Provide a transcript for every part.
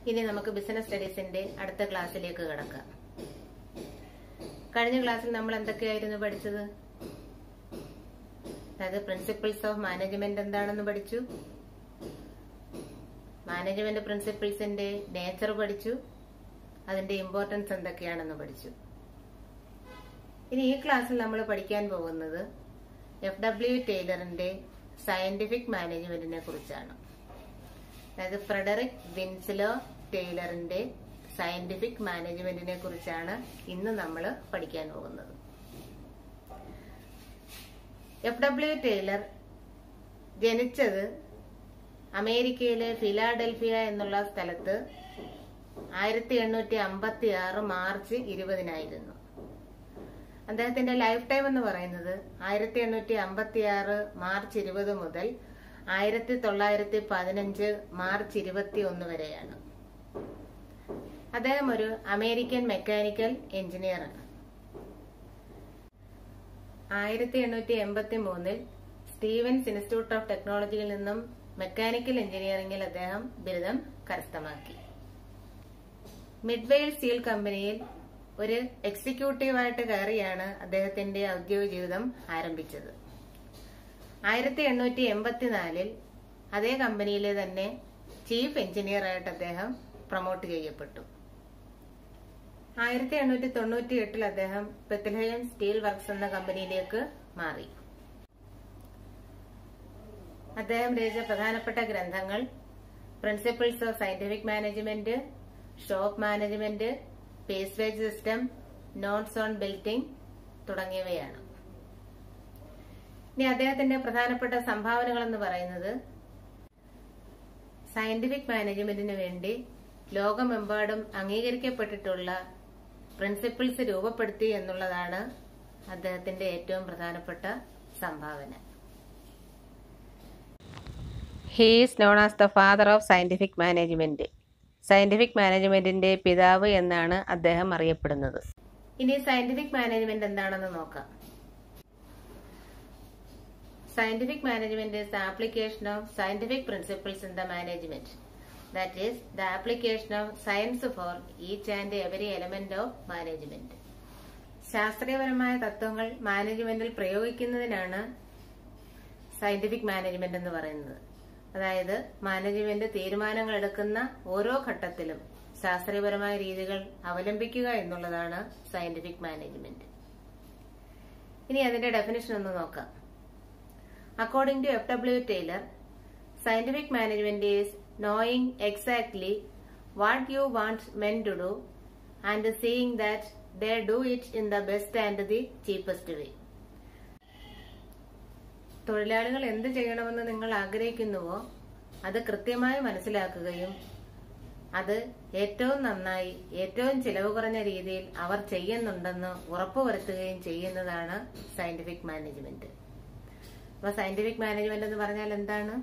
ഇനി നമുക്ക് ബിസിനസ് സ്റ്റഡീസിന്റെ അടുത്ത ക്ലാസ്സിലേക്ക് കടക്കാം. കഴിഞ്ഞ ക്ലാസ്സിൽ നമ്മൾ എന്തൊക്കെയായിരുന്നു പഠിച്ചത്? അതായത് പ്രിൻസിപ്പിൾസ് ഓഫ് മാനേജ്മെന്റ് എന്താണെന്ന് പഠിച്ചു, മാനേജ്മെന്റ് പ്രിൻസിപ്പിൾസിന്റെ നേച്ചർ പഠിച്ചു, അതിന്റെ ഇമ്പോർട്ടൻസ് എന്തൊക്കെയാണെന്ന് പഠിച്ചു. ഇനി ഈ ക്ലാസ്സിൽ നമ്മൾ പഠിക്കാൻ പോകുന്നത് FW ടൈലറിന്റെ സയന്റിഫിക് മാനേജ്മെന്റിനെ കുറിച്ചാണ്. അതായത് ഫ്രെഡറിക് വിൻസ്ലോ ടൈലറിന്റെ സയന്റിഫിക് മാനേജ്മെന്റിനെ കുറിച്ചാണ് ഇന്ന് നമ്മൾ പഠിക്കാൻ പോകുന്നത്. FW ടൈലർ ജനിച്ചത് അമേരിക്കയിലെ ഫിലാഡൽഫിയ എന്നുള്ള സ്ഥലത്ത് 1856 മാർച്ച് 20 അദ്ദേഹത്തിന്റെ ലൈഫ് ടൈം എന്ന് പറയുന്നത് 1856 മാർച്ച് 20 മുതൽ 1915 മാർച്ച് 21 വരെയാണ്. അദ്ദേഹം ഒരു അമേരിക്കൻ മെക്കാനിക്കൽ എഞ്ചിനീയറാണ്. 1883 സ്റ്റീവൻസ് ഇൻസ്റ്റിറ്റ്യൂട്ട് ഓഫ് ടെക്നോളജിയിൽ നിന്നും മെക്കാനിക്കൽ എഞ്ചിനീയറിംഗിൽ അദ്ദേഹം ബിരുദം കരസ്ഥമാക്കി. മിഡ്വെയിൽ സ്റ്റീൽ കമ്പനിയിൽ ഒരു എക്സിക്യൂട്ടീവായിട്ട് കയറിയാണ് അദ്ദേഹത്തിന്റെ ഔദ്യോഗിക ജീവിതം ആരംഭിച്ചത്. 1884 അതേ കമ്പനിയിലെ തന്നെ ചീഫ് എഞ്ചിനീയറായിട്ട് അദ്ദേഹം പ്രൊമോട്ട് ചെയ്യപ്പെട്ടു. 1898 അദ്ദേഹം ബെത്ലഹേം സ്റ്റീൽ വർക്ക്സ് എന്ന കമ്പനിയിലേക്ക് മാറി. അദ്ദേഹം രചിച്ച പ്രധാനപ്പെട്ട ഗ്രന്ഥങ്ങൾ principles of scientific management, shop management, piece rate system, notes on building തുടങ്ങിയവയാണ്. ഇനി അദ്ദേഹത്തിന്റെ പ്രധാനപ്പെട്ട സംഭാവനകൾ എന്ന് പറയുന്നത് സയന്റിഫിക് മാനേജ്മെന്റിന് വേണ്ടി ലോകമെമ്പാടും അംഗീകരിക്കപ്പെട്ടിട്ടുള്ള പ്രിൻസിപ്പിൾസ് രൂപപ്പെടുത്തി എന്നുള്ളതാണ് അദ്ദേഹത്തിന്റെ ഏറ്റവും പ്രധാനപ്പെട്ട സംഭാവന. He is known as the father of scientific management. Scientific മാനേജ്മെന്റിന്റെ പിതാവ് എന്നാണ് അദ്ദേഹം അറിയപ്പെടുന്നത്. ഇനി സയന്റിഫിക് മാനേജ്മെന്റ് എന്താണെന്ന് നോക്കാം. Scientific management is the application of scientific principles in the management. That is, the application of science for each and every element of management. ശാസ്ത്രീയപരമായ തത്വങ്ങൾ മാനേജ്മെന്റിൽ പ്രയോഗിക്കുന്നതിനാണ് സയന്റിഫിക് മാനേജ്മെന്റ് എന്ന് പറയുന്നത്. അതായത് മാനേജ്മെന്റ് തീരുമാനങ്ങൾ എടുക്കുന്ന ഓരോ ഘട്ടത്തിലും ശാസ്ത്രീയപരമായ രീതികൾ അവലംബിക്കുക എന്നുള്ളതാണ് സയന്റിഫിക് മാനേജ്മെന്റ്. ഇനി അതിന്റെ ഡെഫിനിഷൻ ഒന്ന് നോക്കാം. According to FW Taylor, scientific management is knowing exactly what you want men to do and seeing that they do it in the best and the cheapest way. തൊഴിലാളികൾ എന്ത് ചെയ്യണമെന്ന് നിങ്ങൾ ആഗ്രഹിക്കുന്നുവോ അത് കൃത്യമായി മനസ്സിലാക്കുകയും അത് ഏറ്റവും നന്നായി ഏറ്റവും ചിലവ് കുറഞ്ഞ രീതിയിൽ അവർ ചെയ്യുന്നുണ്ടെന്ന് ഉറപ്പുവരുത്തുകയും ചെയ്യുന്നതാണ് സയന്റിഫിക് മാനേജ്മെന്റ്. അപ്പൊ സയന്റിഫിക് മാനേജ്മെന്റ് എന്ന് പറഞ്ഞാൽ എന്താണ്?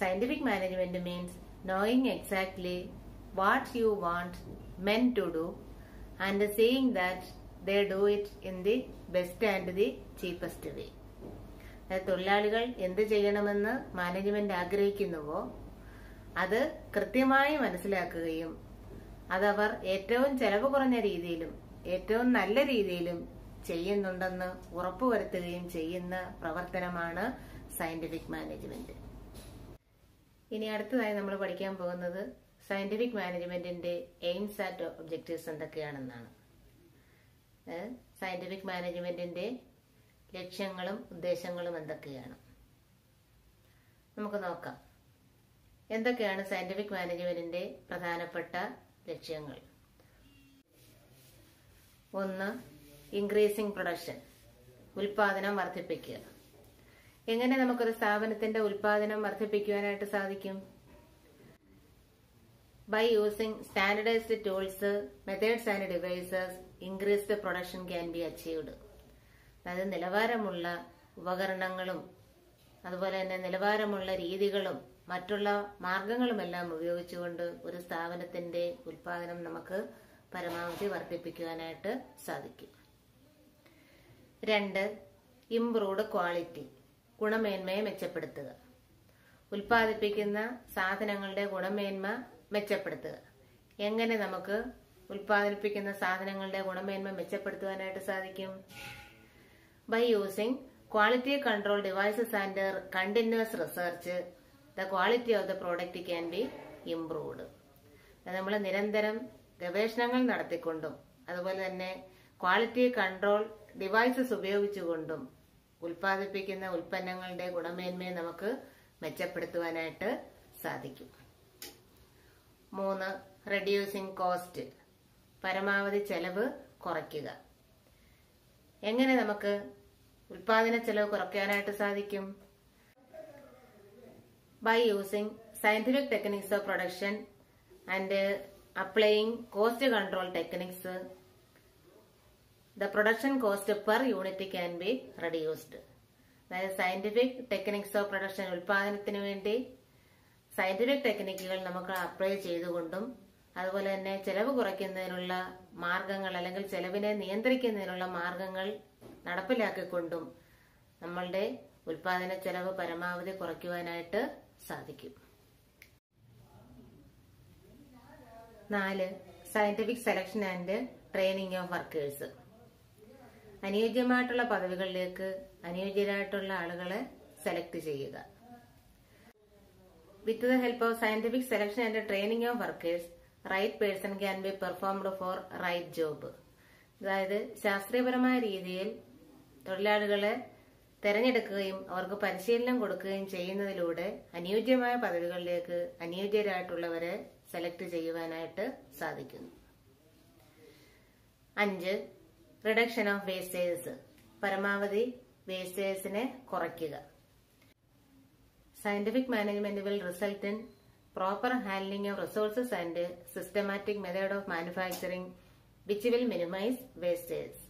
Scientific management means knowing exactly what you want men to do and seeing that they do it in the best and the cheapest way. തൊഴിലാളികൾ എന്ത് ചെയ്യണമെന്ന് മാനേജ്മെന്റ് ആഗ്രഹിക്കുന്നുവോ അത് കൃത്യമായി മനസ്സിലാക്കുകയും അതവർ ഏറ്റവും ചെലവ് കുറഞ്ഞ രീതിയിലും ഏറ്റവും നല്ല രീതിയിലും ചെയ്യുന്നുണ്ടെന്ന് ഉറപ്പുവരുത്തുകയും ചെയ്യുന്ന പ്രവർത്തനമാണ് സയന്റിഫിക് മാനേജ്മെന്റ്. ഇനി അടുത്തതായി നമ്മൾ പഠിക്കാൻ പോകുന്നത് സയന്റിഫിക് മാനേജ്മെന്റിന്റെ എയിംസ് ആൻഡ് ഒബ്ജക്റ്റീവ്സ് എന്തൊക്കെയാണെന്നാണ്. സയന്റിഫിക് മാനേജ്മെന്റിന്റെ ലക്ഷ്യങ്ങളും ഉദ്ദേശങ്ങളും എന്തൊക്കെയാണ് നമുക്ക് നോക്കാം. എന്തൊക്കെയാണ് സയന്റിഫിക് മാനേജ്മെന്റിന്റെ പ്രധാനപ്പെട്ട ലക്ഷ്യങ്ങൾ? 1. ഇൻക്രീസിംഗ് പ്രൊഡക്ഷൻ, ഉൽപാദനം വർദ്ധിപ്പിക്കുക. എങ്ങനെ നമുക്കൊരു സ്ഥാപനത്തിന്റെ ഉൽപാദനം വർദ്ധിപ്പിക്കുവാനായിട്ട് സാധിക്കും? By using standardised tools, methods and devices, increased production can be achieved. അതായത് നിലവാരമുള്ള ഉപകരണങ്ങളും അതുപോലെ തന്നെ നിലവാരമുള്ള രീതികളും മറ്റുള്ള മാർഗങ്ങളുമെല്ലാം ഉപയോഗിച്ചുകൊണ്ട് ഒരു സ്ഥാപനത്തിന്റെ ഉൽപാദനം നമുക്ക് പരമാവധി വർദ്ധിപ്പിക്കുവാനായിട്ട് സാധിക്കും. 2. ഇംപ്രൂവ്ഡ് ക്വാളിറ്റി, ഗുണമേന്മയെ മെച്ചപ്പെടുത്തുക. ഉൽപ്പാദിപ്പിക്കുന്ന സാധനങ്ങളുടെ ഗുണമേന്മ മെച്ചപ്പെടുത്തുക. എങ്ങനെ നമുക്ക് ഉൽപ്പാദിപ്പിക്കുന്ന സാധനങ്ങളുടെ ഗുണമേന്മ മെച്ചപ്പെടുത്തുവാനായിട്ട് സാധിക്കും? By using quality control devices and continuous research the quality of the product can be improved. നമ്മൾ നിരന്തരം ഗവേഷണങ്ങൾ നടത്തിക്കൊണ്ടും അതുപോലെ തന്നെ ക്വാളിറ്റി കൺട്രോൾ ഡിവൈസസ് ഉപയോഗിച്ചുകൊണ്ടും ഉൽപ്പാദിപ്പിക്കുന്ന ഉൽപ്പന്നങ്ങളുടെ ഗുണമേന്മയെ നമുക്ക് മെച്ചപ്പെടുത്തുവാനായിട്ട് സാധിക്കും. 3. റെഡ്യൂസിംഗ് കോസ്റ്റ്, പരമാവധി ചെലവ് കുറയ്ക്കുക. എങ്ങനെ നമുക്ക് ഉൽപാദന ചെലവ് കുറയ്ക്കാനായിട്ട് സാധിക്കും? By using scientific techniques of production and applying cost control techniques the production cost per unit can be reduced. അതായത് സയന്റിഫിക് ടെക്നിക്സ് ഓഫ് പ്രൊഡക്ഷൻ, ഉൽപാദനത്തിന് വേണ്ടി സയന്റിഫിക് ടെക്നിക്കുകൾ നമുക്ക് അപ്ലൈ ചെയ്തുകൊണ്ടും അതുപോലെ തന്നെ ചെലവ് കുറയ്ക്കുന്നതിനുള്ള മാർഗങ്ങൾ അല്ലെങ്കിൽ ചെലവിനെ നിയന്ത്രിക്കുന്നതിനുള്ള മാർഗങ്ങൾ നടപ്പിലാക്കിക്കൊണ്ടും നമ്മളുടെ ഉൽപാദന ചെലവ് പരമാവധി കുറയ്ക്കുവാനായിട്ട് സാധിക്കും. 4. Scientific selection and training of workers. അനുയോജ്യമായിട്ടുള്ള പദവികളിലേക്ക് അനുയോജ്യരായിട്ടുള്ള ആളുകളെ സെലക്ട് ചെയ്യുക. With the help of scientific selection and training of workers right person can be performed for right job. അതായത് ശാസ്ത്രീയപരമായ രീതിയിൽ തൊഴിലാളികളെ തെരഞ്ഞെടുക്കുകയും അവർക്ക് പരിശീലനം കൊടുക്കുകയും ചെയ്യുന്നതിലൂടെ അനുയോജ്യമായ പദവികളിലേക്ക് അനുയോജ്യരായിട്ടുള്ളവരെ സെലക്ട് ചെയ്യുവാനായിട്ട് സാധിക്കുന്നു. 5. റിഡക്ഷൻ ഓഫ് വേസ്റ്റേജസ്, പരമാവധി വേസ്റ്റേജിനെ കുറയ്ക്കുക. Scientific management will result in proper handling of resources and systematic method of manufacturing which will minimise wastage.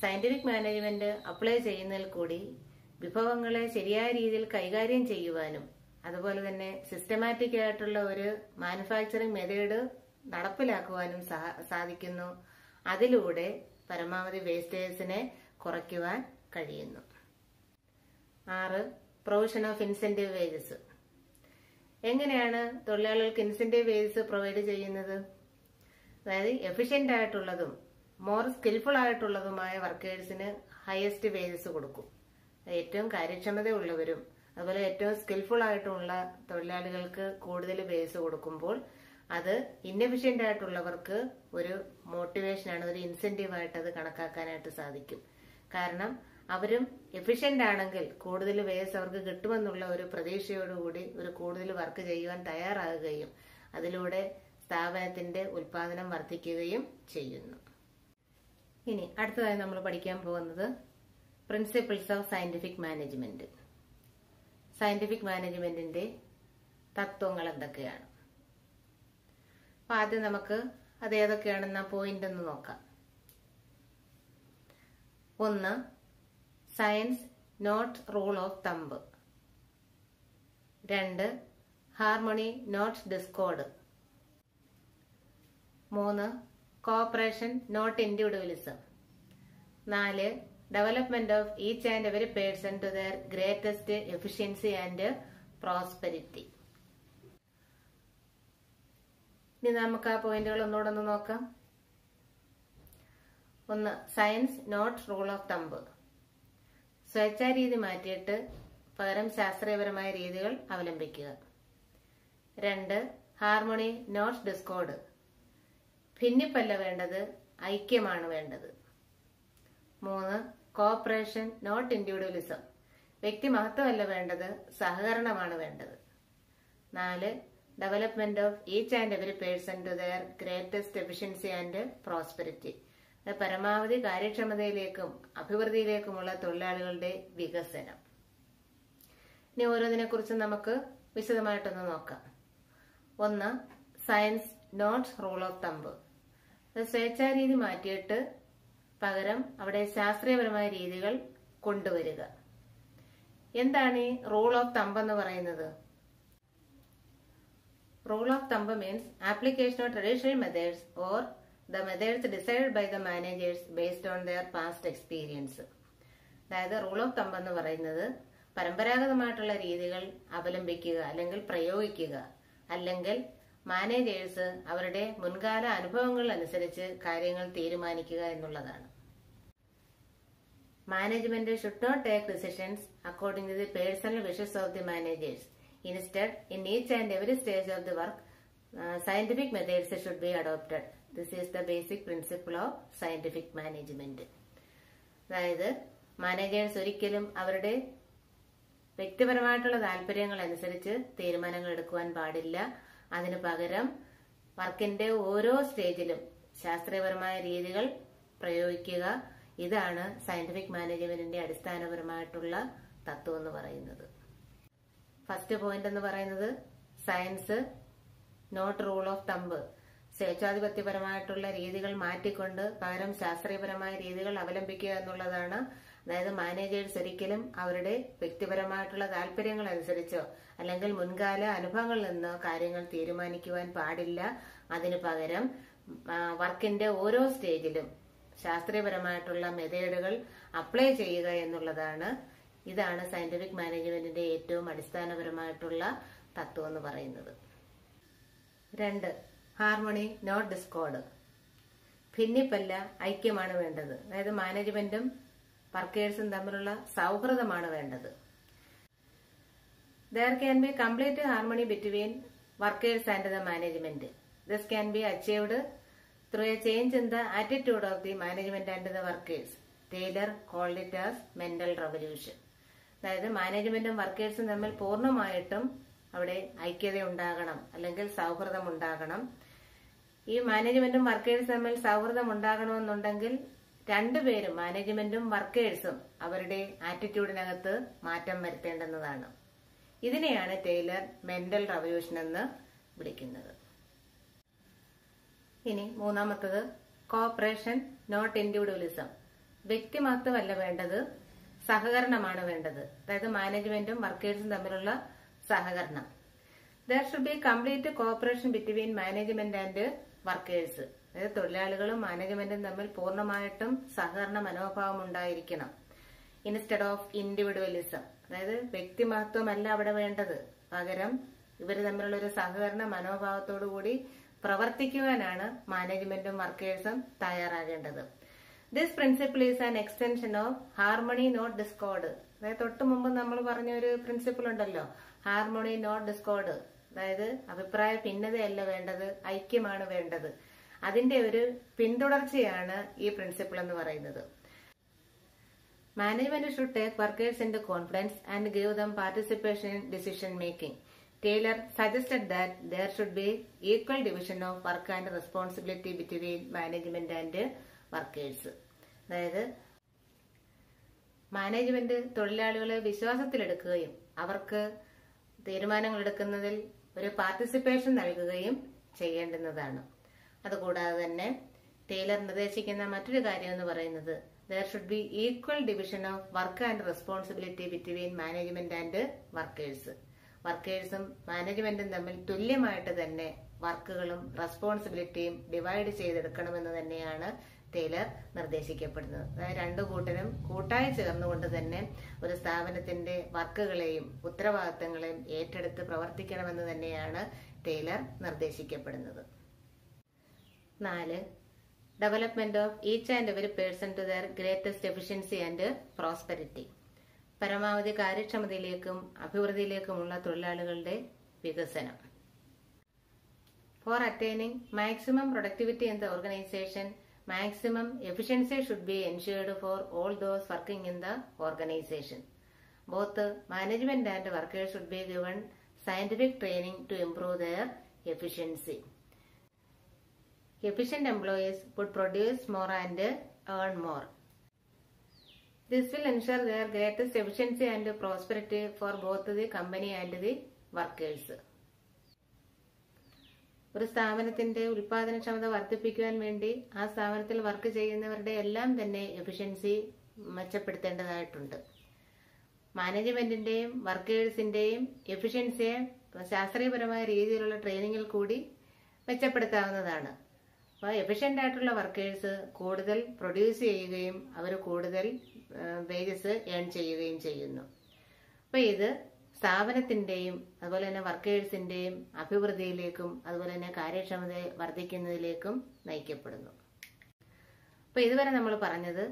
Scientific management apply ചെയ്യുന്നതിൽ കൂടി വിഭവങ്ങളെ ശരിയായ രീതിയിൽ കൈകാര്യം ചെയ്യുവാനും അതുപോലെ തന്നെ സിസ്റ്റമാറ്റിക് ആയിട്ടുള്ള ഒരു മാനുഫാക്ചറിംഗ് മെത്തേഡ് നടപ്പിലാക്കുവാനും സാധിക്കുന്നു. അതിലൂടെ പരമാവധി വേസ്റ്റേജിനെ കുറയ്ക്കുവാൻ കഴിയുന്നു. 6. Provision of incentive wages. എങ്ങനെയാണ് തൊഴിലാളികൾക്ക് ഇൻസെന്റീവ് വേജസ് പ്രൊവൈഡ് ചെയ്യുന്നത്? അതായത് എഫിഷ്യന്റ് ആയിട്ടുള്ളതും മോർ സ്കിൽഫുൾ ആയിട്ടുള്ളതുമായ വർക്കേഴ്സിന് ഹയസ്റ്റ് വേജസ് കൊടുക്കും. ഏറ്റവും കാര്യക്ഷമതയുള്ളവരും അതുപോലെ ഏറ്റവും സ്കിൽഫുൾ ആയിട്ടുള്ള തൊഴിലാളികൾക്ക് കൂടുതൽ വേജസ് കൊടുക്കുമ്പോൾ അത് ഇന്നെഫിഷ്യന്റ് ആയിട്ടുള്ളവർക്ക് ഒരു മോട്ടിവേഷനാണ്, ഒരു ഇൻസെന്റീവ് ആയിട്ട് അത് കണക്കാക്കാനായിട്ട് സാധിക്കും. കാരണം അവരും എഫിഷ്യന്റ് ആണെങ്കിൽ കൂടുതൽ വേജസ് അവർക്ക് കിട്ടുമെന്നുള്ള ഒരു പ്രതീക്ഷയോടുകൂടി ഒരു കൂടുതൽ വർക്ക് ചെയ്യുവാൻ തയ്യാറാകുകയും അതിലൂടെ സ്ഥാപനത്തിന്റെ ഉൽപാദനം വർദ്ധിക്കുകയും ചെയ്യുന്നു. ഇനി അടുത്തതായി നമ്മൾ പഠിക്കാൻ പോകുന്നത് principles of scientific management. Scientific മാനേജ്മെന്റിന്റെ തത്വങ്ങൾ എന്തൊക്കെയാണ്? അപ്പൊ ആദ്യം നമുക്ക് അത് ഏതൊക്കെയാണെന്ന പോയിന്റ് ഒന്ന് നോക്കാം. 1. Science not rule of thumb. 2. Harmony not discord. 3. Cooperation not individualism. 4. Development of each and every person to their greatest efficiency and prosperity. ഇനി നമുക്ക് ആ പോയിന്റുകൾ ഒന്നുകൂടെ ഒന്ന് നോക്കാം. 1. Science not rule of thumb. സ്വേച്ഛാരീതി മാറ്റിയിട്ട് പകരം ശാസ്ത്രീയപരമായ രീതികൾ അവലംബിക്കുക. 2. Harmony not discord. ഭിന്നിപ്പല്ല വേണ്ടത്, ഐക്യമാണ് വേണ്ടത്. 3. Cooperation not individualism. വ്യക്തി മഹത്വമല്ല വേണ്ടത്, സഹകരണമാണ് വേണ്ടത്. 4. Development of each and every person to their greatest efficiency and prosperity. പരമാവധി കാര്യക്ഷമതയിലേക്കും അഭിവൃദ്ധിയിലേക്കുമുള്ള തൊഴിലാളികളുടെ വികസനം. ഇനി ഓരോന്നിനെ കുറിച്ച് നമുക്ക് വിശദമായിട്ടൊന്ന് നോക്കാം. 1. Science not rule of thumb. സ്വേച്ഛാരീതി മാറ്റിയിട്ട് പകരം അവിടെ ശാസ്ത്രീയപരമായ രീതികൾ കൊണ്ടുവരിക. എന്താണ് ഈ റൂൾ ഓഫ് തമ്പ് എന്ന് പറയുന്നത്? Rule of thumb means application of traditional methods or the methods decided by the managers based on their past experience. അതായത് റൂൾ ഓഫ് തമ്പ് എന്ന് പറയുന്നത് പരമ്പരാഗതമായിട്ടുള്ള രീതികൾ അവലംബിക്കുക അല്ലെങ്കിൽ പ്രയോഗിക്കുക അല്ലെങ്കിൽ മാനേജേഴ്സ് അവരുടെ മുൻകാല അനുഭവങ്ങൾ അനുസരിച്ച് കാര്യങ്ങൾ തീരുമാനിക്കുക എന്നുള്ളതാണ്. Management should not take decisions according to the personal wishes of the managers. Instead, in each and every stage of the work, scientific methods should be adopted. This is the basic principle of scientific management. അതായത് managers ഒരിക്കലും അവരുടെ വ്യക്തിപരമായിട്ടുള്ള താല്പര്യങ്ങൾ അനുസരിച്ച് തീരുമാനങ്ങൾ എടുക്കുവാൻ പാടില്ല. അതിനു പകരം വർക്കിന്റെ ഓരോ സ്റ്റേജിലും ശാസ്ത്രീയപരമായ രീതികൾ പ്രയോഗിക്കുക. ഇതാണ് സയന്റിഫിക് മാനേജ്മെന്റിന്റെ അടിസ്ഥാനപരമായിട്ടുള്ള തത്വം എന്ന് പറയുന്നത്. ഫസ്റ്റ് പോയിന്റ് എന്ന് പറയുന്നത് science not rule of thumb. സ്വേച്ഛാധിപത്യപരമായിട്ടുള്ള രീതികൾ മാറ്റിക്കൊണ്ട് പകരം ശാസ്ത്രീയപരമായ രീതികൾ അവലംബിക്കുക എന്നുള്ളതാണ്. അതായത് മാനേജേഴ്സ് ഒരിക്കലും അവരുടെ വ്യക്തിപരമായിട്ടുള്ള താല്പര്യങ്ങൾ അനുസരിച്ചോ അല്ലെങ്കിൽ മുൻകാല അനുഭവങ്ങളിൽ നിന്നോ കാര്യങ്ങൾ തീരുമാനിക്കുവാൻ പാടില്ല. അതിനു പകരം വർക്കിന്റെ ഓരോ സ്റ്റേജിലും ശാസ്ത്രീയപരമായിട്ടുള്ള മെത്തേഡുകൾ അപ്ലൈ ചെയ്യുക എന്നുള്ളതാണ്. ഇതാണ് സയന്റിഫിക് മാനേജ്മെന്റിന്റെ ഏറ്റവും അടിസ്ഥാനപരമായിട്ടുള്ള തത്വം എന്ന് പറയുന്നത്. 2. Harmony not discord. ഭിന്നിപ്പല്ല, ഐക്യമാണ് വേണ്ടത്. അതായത് മാനേജ്മെന്റും വർക്കേഴ്സും തമ്മിലുള്ള സൗഹൃദമാണ് വേണ്ടത്. There can be complete harmony between workers and the management. This can be achieved through a change in the attitude of the management and the workers. Taylor called it as mental revolution. അതായത് മാനേജ്മെന്റും വർക്കേഴ്സും തമ്മിൽ പൂർണ്ണമായിട്ടും അവിടെ ഐക്യത ഉണ്ടാകണം, അല്ലെങ്കിൽ സൗഹൃദം ഉണ്ടാകണം. ഈ മാനേജ്മെന്റും വർക്കേഴ്സും തമ്മിൽ സൗഹൃദം ഉണ്ടാകണമെന്നുണ്ടെങ്കിൽ രണ്ടുപേരും, മാനേജ്മെന്റും വർക്കേഴ്സും, അവരുടെ ആറ്റിറ്റ്യൂഡിനകത്ത് മാറ്റം വരുത്തേണ്ടുന്നതാണ്. ഇതിനെയാണ് ടൈലർ മെന്റൽ റവല്യൂഷൻ എന്ന് വിളിക്കുന്നത്. ഇനി മൂന്നാമത്തത് കോഓപ്പറേഷൻ നോട്ട് ഇൻഡിവിജ്വലിസം. വ്യക്തിമത്വമല്ല വേണ്ടത്, സഹകരണമാണ് വേണ്ടത്. അതായത് മാനേജ്മെന്റും വർക്കേഴ്സും തമ്മിലുള്ള സഹകരണം. There should be complete cooperation between management and workers. അതായത് തൊഴിലാളികളും മാനേജ്മെന്റും തമ്മിൽ പൂർണ്ണമായിട്ടും സഹകരണ മനോഭാവം ഉണ്ടായിരിക്കണം. Instead of individualism. അതായത് വ്യക്തിമഹത്വമല്ല അവിടെ വേണ്ടത്, പകരം ഇവർ തമ്മിലുള്ള ഒരു സഹകരണ മനോഭാവത്തോടുകൂടി പ്രവർത്തിക്കുവാനാണ് മാനേജ്മെന്റും വർക്കേഴ്സും തയ്യാറാകേണ്ടത്. This principle is an extension of harmony not discord. അതായത് തൊട്ടു മുമ്പ് നമ്മൾ പറഞ്ഞ ഒരു പ്രിൻസിപ്പിൾ ഉണ്ടല്ലോ, ഹാർമണി നോട്ട് ഡിസ്കോർഡ്. അതായത് അഭിപ്രായ ഭിന്നതയല്ല വേണ്ടത്, ഐക്യമാണ് വേണ്ടത്. അതിന്റെ ഒരു പിന്തുടർച്ചയാണ് ഈ പ്രിൻസിപ്പിൾ എന്ന് പറയുന്നത്. Management should take workers in confidence and give them participation in decision making. Taylor suggested that there should be equal division of work and responsibility between management and workers. അതായത് മാനേജ്മെന്റ് തൊഴിലാളികളെ വിശ്വാസത്തിലെടുക്കുകയും അവർക്ക് തീരുമാനങ്ങൾ എടുക്കുന്നതിൽ ഒരു participation നൽകുകയും ചെയ്യേണ്ടുന്നതാണ്. അതുകൂടാതെ തന്നെ Taylor നിർദ്ദേശിക്കുന്ന മറ്റൊരു കാര്യം എന്ന് പറയുന്നത് there should be equal division of work and responsibility between management and workers. വർക്കേഴ്സും മാനേജ്മെന്റും തമ്മിൽ തുല്യമായിട്ട് തന്നെ വർക്കുകളും റെസ്പോൺസിബിലിറ്റിയും ഡിവൈഡ് ചെയ്തെടുക്കണമെന്ന് തന്നെയാണ് ടൈലർ നിർദ്ദേശിക്കപ്പെടുന്നത്. അതായത് രണ്ടു കൂട്ടരും കൂട്ടായി ചേർന്നുകൊണ്ട് തന്നെ ഒരു സ്ഥാപനത്തിന്റെ വർക്കുകളെയും ഉത്തരവാദിത്തങ്ങളെയും ഏറ്റെടുത്ത് പ്രവർത്തിക്കണമെന്ന് തന്നെയാണ് ടൈലർ നിർദ്ദേശിക്കപ്പെടുന്നത്. 4. Development of each and every person to their greatest efficiency and prosperity. പരമാവധി കാര്യക്ഷമതയിലേക്കും അഭിവൃദ്ധിയിലേക്കുമുള്ള തൊഴിലാളികളുടെ വികസനം. For attaining maximum productivity in the organisation, maximum efficiency should be ensured for all those working in the organization. Both management and workers should be given scientific training to improve their efficiency. Efficient employees would produce more and earn more. This will ensure their greatest efficiency and prosperity for both the company and the workers. ഒരു സ്ഥാപനത്തിന്റെ ഉൽപാദനക്ഷമത വർദ്ധിപ്പിക്കുവാൻ വേണ്ടി ആ സ്ഥാപനത്തിൽ work ചെയ്യുന്നവരുടെ എല്ലാം തന്നെ efficiency മെച്ചപ്പെടുത്തേണ്ടതായിട്ടുണ്ട്. മാനേജ്മെന്റിന്റെയും വർക്കേഴ്സിന്റെയും എഫിഷ്യൻസിയെ ശാസ്ത്രീയപരമായ രീതിയിലുള്ള ട്രെയിനിങ്ങിൽ കൂടി മെച്ചപ്പെടുത്താവുന്നതാണ്. അപ്പോൾ എഫിഷ്യന്റ് ആയിട്ടുള്ള വർക്കേഴ്സ് കൂടുതൽ പ്രൊഡ്യൂസ് ചെയ്യുകയും അവർ കൂടുതൽ വേജസ് ഏൺ ചെയ്യുകയും ചെയ്യുന്നു. അപ്പോൾ ഇത് സ്ഥാപനത്തിന്റെയും അതുപോലെ തന്നെ വർക്കേഴ്സിന്റെയും അഭിവൃദ്ധിയിലേക്കും അതുപോലെ തന്നെ കാര്യക്ഷമത വർദ്ധിക്കുന്നതിലേക്കും നയിക്കപ്പെടുന്നു. അപ്പൊ ഇതുവരെ നമ്മൾ പറഞ്ഞത്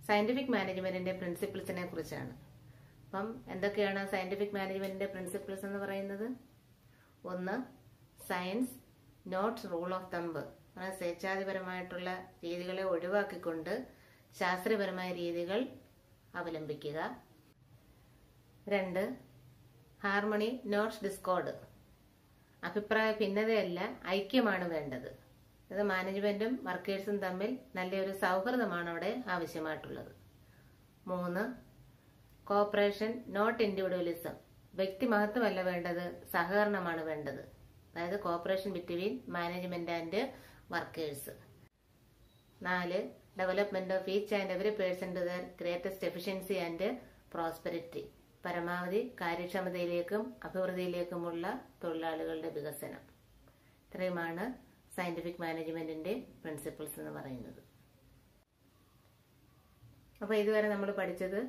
സയന്റിഫിക് മാനേജ്മെന്റിന്റെ പ്രിൻസിപ്പിൾസിനെ കുറിച്ചാണ്. അപ്പം എന്തൊക്കെയാണ് സയന്റിഫിക് മാനേജ്മെന്റിന്റെ പ്രിൻസിപ്പിൾസ് എന്ന് പറയുന്നത്? ഒന്ന്, science not rule of thumb, സ്വേച്ഛാധിപരമായിട്ടുള്ള രീതികളെ ഒഴിവാക്കിക്കൊണ്ട് ശാസ്ത്രീയപരമായ രീതികൾ അവലംബിക്കുക. 2, ഹാർമണി നോട്ട് ഡിസ്കോർഡ്, അഭിപ്രായ ഭിന്നതയല്ല ഐക്യമാണ് വേണ്ടത്. അത് മാനേജ്മെന്റും വർക്കേഴ്സും തമ്മിൽ നല്ലൊരു സൗഹൃദമാണ് അവിടെ ആവശ്യമായിട്ടുള്ളത്. 3, കോഓപ്പറേഷൻ നോട്ട് ഇൻഡിവിജ്വലിസം, വ്യക്തി മഹത്വമല്ല വേണ്ടത്, സഹകരണമാണ് വേണ്ടത്. അതായത് cooperation between management and workers. 4, development of each and every person to their greatest efficiency and prosperity, പരമാവധി കാര്യക്ഷമതയിലേക്കും അഭിവൃദ്ധിയിലേക്കുമുള്ള തൊഴിലാളികളുടെ വികസനം. ഇത്രയുമാണ് സയന്റിഫിക് മാനേജ്മെന്റിന്റെ പ്രിൻസിപ്പിൾസ് എന്ന് പറയുന്നത്. അപ്പൊ ഇതുവരെ നമ്മൾ പഠിച്ചത്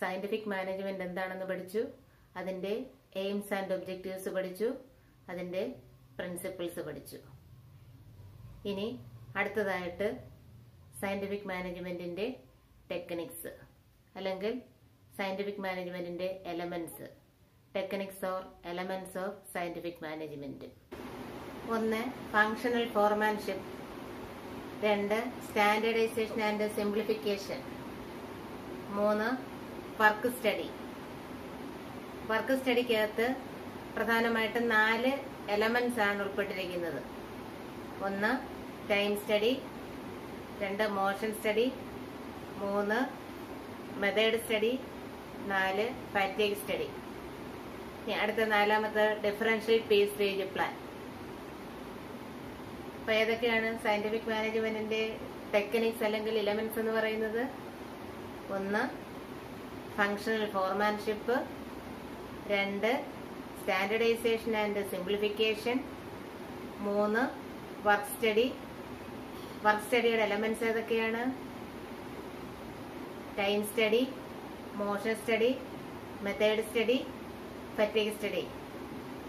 സയന്റിഫിക് മാനേജ്മെന്റ് എന്താണെന്ന് പഠിച്ചു, അതിന്റെ എയിംസ് ആൻഡ് ഒബ്ജക്റ്റീവ്സ് പഠിച്ചു, അതിന്റെ പ്രിൻസിപ്പിൾസ് പഠിച്ചു. ഇനി അടുത്തതായിട്ട് സയന്റിഫിക് മാനേജ്മെന്റിന്റെ ടെക്നിക്സ് അല്ലെങ്കിൽ സയന്റിഫിക് മാനേജ്മെന്റിന്റെ elements, techniques or elements of scientific management. 1, functional foremanship. 2, standardisation and simplification. 3, work study. Work സ്റ്റഡിക്കകത്ത് പ്രധാനമായിട്ടും 4 എലമെന്റ്സ് ആണ് ഉൾപ്പെട്ടിരിക്കുന്നത്. 1, time study. 2, motion study. 3, method study. 4, fatigue study. അടുത്ത 4ാമത്തെ ഡിഫറൻഷ്യൽ പീസ് വേജ് പ്ലാൻ. അപ്പൊ ഏതൊക്കെയാണ് സയന്റിഫിക് മാനേജ്മെന്റിന്റെ ടെക്നിക്സ് അല്ലെങ്കിൽ എലമെന്റ്സ് എന്ന് പറയുന്നത്? 1, functional foremanship. 2, standardisation and simplification. 3, work study. Work സ്റ്റഡിയുടെ എലമെന്റ്സ് ഏതൊക്കെയാണ്? Time study, motion study, method study, fatigue study.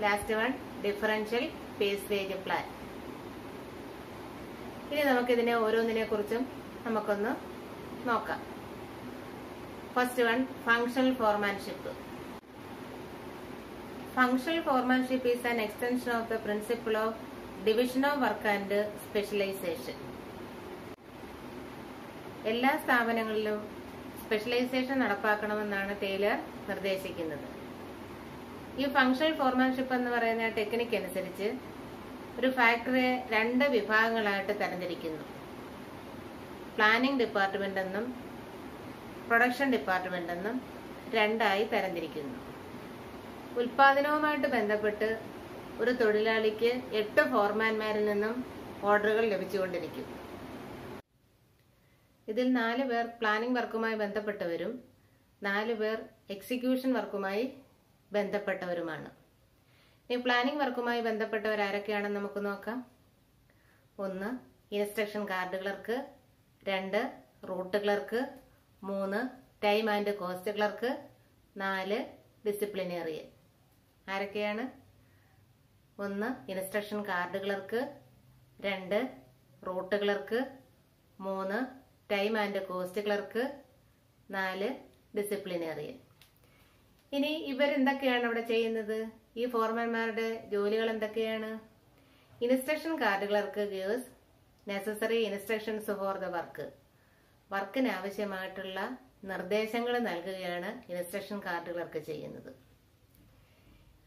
Last one differential piece wage plan. ഇനി നമുക്കിതിനെ ഓരോന്നിനെ കുറിച്ചും നമുക്കൊന്ന് നോക്കാം. First one, functional foremanship. Functional foremanship is an extension of the principle of division of work and specialization. എല്ലാ സ്ഥാപനങ്ങളിലും specialisation നടപ്പാക്കണമെന്നാണ് Taylor നിർദ്ദേശിക്കുന്നത്. ഈ ഫങ്ഷണൽ ഫോർമാൻഷിപ്പ് എന്ന് പറയുന്ന ടെക്നിക്ക് അനുസരിച്ച് ഒരു ഫാക്ടറിയെ 2 വിഭാഗങ്ങളായിട്ട് തരംതിരിക്കുന്നു. പ്ലാനിംഗ് ഡിപ്പാർട്ട്മെന്റ് എന്നും പ്രൊഡക്ഷൻ ഡിപ്പാർട്ട്മെന്റ് എന്നും 2ആയി തരംതിരിക്കുന്നു. ഉൽപാദനവുമായിട്ട് ബന്ധപ്പെട്ട് ഒരു തൊഴിലാളിക്ക് 8 ഫോർമാൻമാരിൽ നിന്നും ഓർഡറുകൾ ലഭിച്ചുകൊണ്ടിരിക്കും. ഇതിൽ 4 പേർ പ്ലാനിംഗ് വർക്കുമായി ബന്ധപ്പെട്ടവരും 4 പേർ എക്സിക്യൂഷൻ വർക്കുമായി ബന്ധപ്പെട്ടവരുമാണ്. ഈ പ്ലാനിംഗ് വർക്കുമായി ബന്ധപ്പെട്ടവർ ആരൊക്കെയാണെന്ന് നമുക്ക് നോക്കാം. 1, instruction card clerk. 2, route clerk. 3, time and cost clerk. 4, disciplinarian. ആരൊക്കെയാണ്? 1, instruction card clerk. 2, route clerk. 3, time and cost clerk. 4, disciplinarian. ഇനി ഇവരെന്തൊക്കെയാണ് ഇവിടെ ചെയ്യുന്നത്? ഈ ഫോർമാൻമാരുടെ ജോലികൾ എന്തൊക്കെയാണ്? Instruction card clerk gives necessary instructions for the work. വർക്കിന് ആവശ്യമായിട്ടുള്ള നിർദ്ദേശങ്ങൾ നൽകുകയാണ് ഇൻസ്ട്രക്ഷൻ കാർഡ് ക്ലർക്ക് ചെയ്യുന്നത്.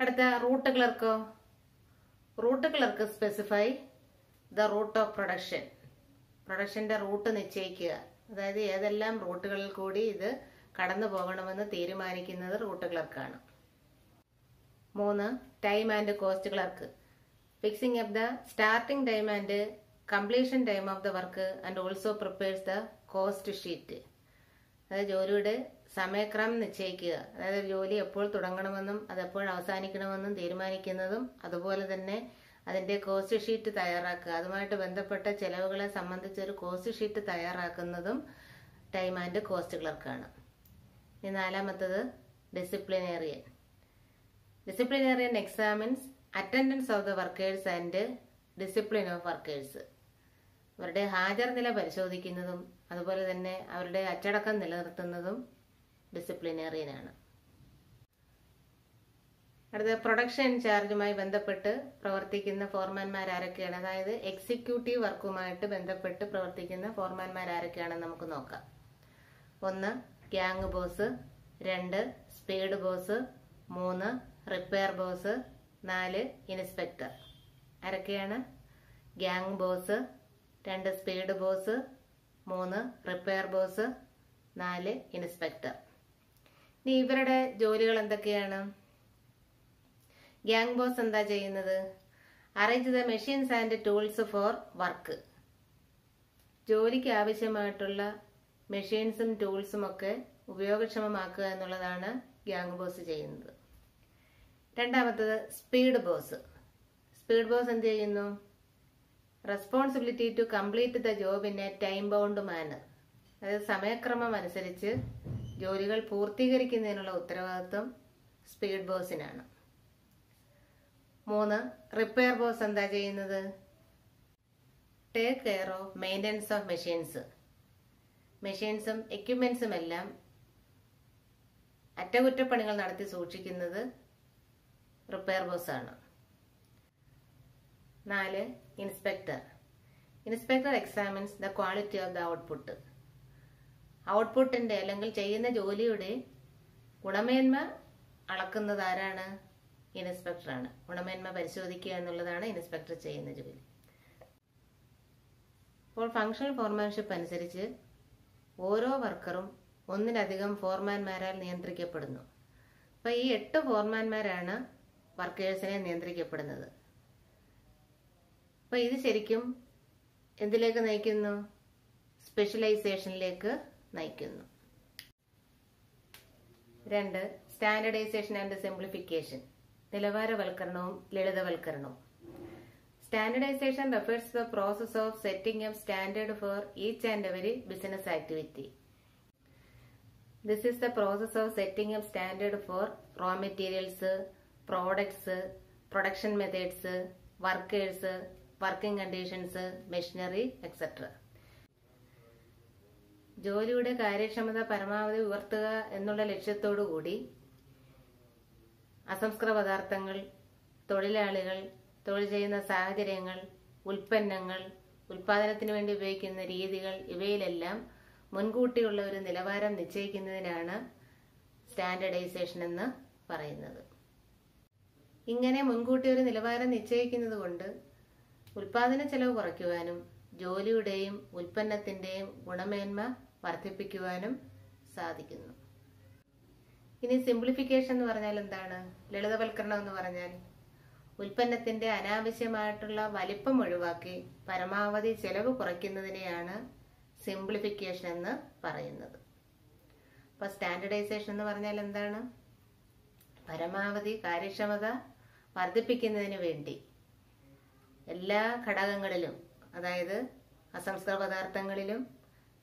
അടുത്ത റൂട്ട് ക്ലർക്കോ? Route clerk specify the route of production. പ്രൊഡക്ഷന്റെ റൂട്ട് നിശ്ചയിക്കുക. അതായത് ഏതെല്ലാം റൂട്ടുകളിൽ കൂടി ഇത് കടന്നു പോകണമെന്ന് തീരുമാനിക്കുന്നത് റൂട്ട് ക്ലർക്കാണ്. 3, time and cost clerk. Fixing up the starting time and completion time of the work and also prepares the cost sheet. അതായത് ജോലിയുടെ സമയക്രമം നിശ്ചയിക്കുക. അതായത് ജോലി എപ്പോൾ തുടങ്ങണമെന്നും അതെപ്പോൾ അവസാനിക്കണമെന്നും തീരുമാനിക്കുന്നതും അതുപോലെ തന്നെ അതിന്റെ കോസ്റ്റ് ഷീറ്റ് തയ്യാറാക്കുക. അതുമായിട്ട് ബന്ധപ്പെട്ട ചെലവുകളെ സംബന്ധിച്ച് ഒരു കോസ്റ്റ് ഷീറ്റ് തയ്യാറാക്കുന്നതും ടൈം ആൻഡ് കോസ്റ്റ് ക്ലർക്കാണ്. ഇനി 4ാമത്തത് disciplinarian. Disciplinarian examines attendance of the workers and discipline of workers. അവരുടെ ഹാജർ നില പരിശോധിക്കുന്നതും അതുപോലെ തന്നെ അവരുടെ അച്ചടക്കം നിലനിർത്തുന്നതും ഡിസിപ്ലിനേറിയൻ ആണ്. അടുത്ത പ്രൊഡക്ഷൻ ഇൻചാർജുമായി ബന്ധപ്പെട്ട് പ്രവർത്തിക്കുന്ന ഫോർമാൻമാർ ആരൊക്കെയാണ്? അതായത് എക്സിക്യൂട്ടീവ് വർക്കുമായിട്ട് ബന്ധപ്പെട്ട് പ്രവർത്തിക്കുന്ന ഫോർമാൻമാർ ആരൊക്കെയാണെന്ന് നമുക്ക് നോക്കാം. 1 gang boss, 2 speed boss, 3 repair boss, 4 inspector. ആരൊക്കെയാണ്? Gang boss, 2 speed boss, 3 repair boss, 4 inspector. ഇനി ഇവരുടെ ജോലികൾ എന്തൊക്കെയാണ്? ഗ്യാങ് ബോസ് എന്താ ചെയ്യുന്നത്? Arrange the machines and tools for work. ജോലിക്ക് ആവശ്യമായിട്ടുള്ള മെഷീൻസും ടൂൾസും ഒക്കെ ഉപയോഗക്ഷമമാക്കുക എന്നുള്ളതാണ് ഗ്യാങ് ബോസ് ചെയ്യുന്നത്. രണ്ടാമത്തത് സ്പീഡ് ബോസ്. സ്പീഡ് ബോസ് എന്ത് ചെയ്യുന്നു? Responsibility to complete the job in a time bound manner. അതായത് സമയക്രമം അനുസരിച്ച് ജോലികൾ പൂർത്തീകരിക്കുന്നതിനുള്ള ഉത്തരവാദിത്വം സ്പീഡ് ബോസിനാണ്. 3 റിപ്പയർ ബോസ് എന്താ ചെയ്യുന്നത്? Take care of maintenance of machines. മെഷീൻസും എക്യുപ്മെന്റ്സും എല്ലാം അറ്റകുറ്റപ്പണികൾ നടത്തി സൂക്ഷിക്കുന്നത് റിപ്പയർ ബോസ് ആണ്. 4 inspector. Inspector examines the quality of the output. ഔട്ട്പുട്ടിന്റെ അല്ലെങ്കിൽ ചെയ്യുന്ന ജോലിയുടെ ഗുണമേന്മ അളക്കുന്നത് ആരാണ്? ഇൻസ്പെക്ടറാണ്. ഗുണമേന്മ പരിശോധിക്കുക എന്നുള്ളതാണ് ഇൻസ്പെക്ടർ ചെയ്യുന്ന ജോലി. അപ്പോൾ ഫങ്ഷണൽ ഫോർമാൻഷിപ്പ് അനുസരിച്ച് ഓരോ വർക്കറും ഒന്നിലധികം ഫോർമാൻമാരാൽ നിയന്ത്രിക്കപ്പെടുന്നു. അപ്പൊ ഈ 8 ഫോർമാൻമാരാണ് വർക്കേഴ്സിനെ നിയന്ത്രിക്കപ്പെടുന്നത്. അപ്പൊ ഇത് ശരിക്കും എന്തിലേക്ക് നയിക്കുന്നു? സ്പെഷ്യലൈസേഷനിലേക്ക് നയിക്കുന്നു. 2 സ്റ്റാൻഡർഡൈസേഷൻ ആൻഡ് സിംപ്ലിഫിക്കേഷൻ. നിലവാരവൽക്കരണവും ലളിതവൽക്കരണവും. Standardisation refers the process of setting up standard for each and every business activity. This is the process of setting up standard for raw materials, products, production methods, workers, working conditions, machinery, etc. ജോലിയുടെ കാര്യക്ഷമത പരമാവധി ഉയർത്തുക എന്നുള്ള ലക്ഷ്യത്തോടുകൂടി അസംസ്കൃത പദാർത്ഥങ്ങൾ, തൊഴിലാളികൾ, തൊഴിൽ ചെയ്യുന്ന സാഹചര്യങ്ങൾ, ഉൽപ്പന്നങ്ങൾ, ഉൽപാദനത്തിന് വേണ്ടി ഉപയോഗിക്കുന്ന രീതികൾ ഇവയിലെല്ലാം മുൻകൂട്ടിയുള്ള ഒരു നിലവാരം നിശ്ചയിക്കുന്നതിനാണ് സ്റ്റാൻഡർഡൈസേഷൻ എന്ന് പറയുന്നത്. ഇങ്ങനെ മുൻകൂട്ടി ഒരു നിലവാരം നിശ്ചയിക്കുന്നത് കൊണ്ട് ഉൽപാദന ചെലവ് കുറയ്ക്കുവാനും ജോലിയുടെയും ഉൽപ്പന്നത്തിന്റെയും ഗുണമേന്മ വർദ്ധിപ്പിക്കുവാനും സാധിക്കുന്നു. ഇനി സിംപ്ലിഫിക്കേഷൻ എന്ന് പറഞ്ഞാൽ എന്താണ്? ലളിതവൽക്കരണം എന്ന് പറഞ്ഞാൽ ഉൽപ്പന്നത്തിന്റെ അനാവശ്യമായിട്ടുള്ള വലിപ്പം ഒഴിവാക്കി പരമാവധി ചെലവ് കുറയ്ക്കുന്നതിനെയാണ് സിംപ്ലിഫിക്കേഷൻ എന്ന് പറയുന്നത്. അപ്പൊ സ്റ്റാൻഡർഡൈസേഷൻ എന്ന് പറഞ്ഞാൽ എന്താണ്? പരമാവധി കാര്യക്ഷമത വർദ്ധിപ്പിക്കുന്നതിന് വേണ്ടി എല്ലാ ഘടകങ്ങളിലും, അതായത് അസംസ്കൃത പദാർത്ഥങ്ങളിലും,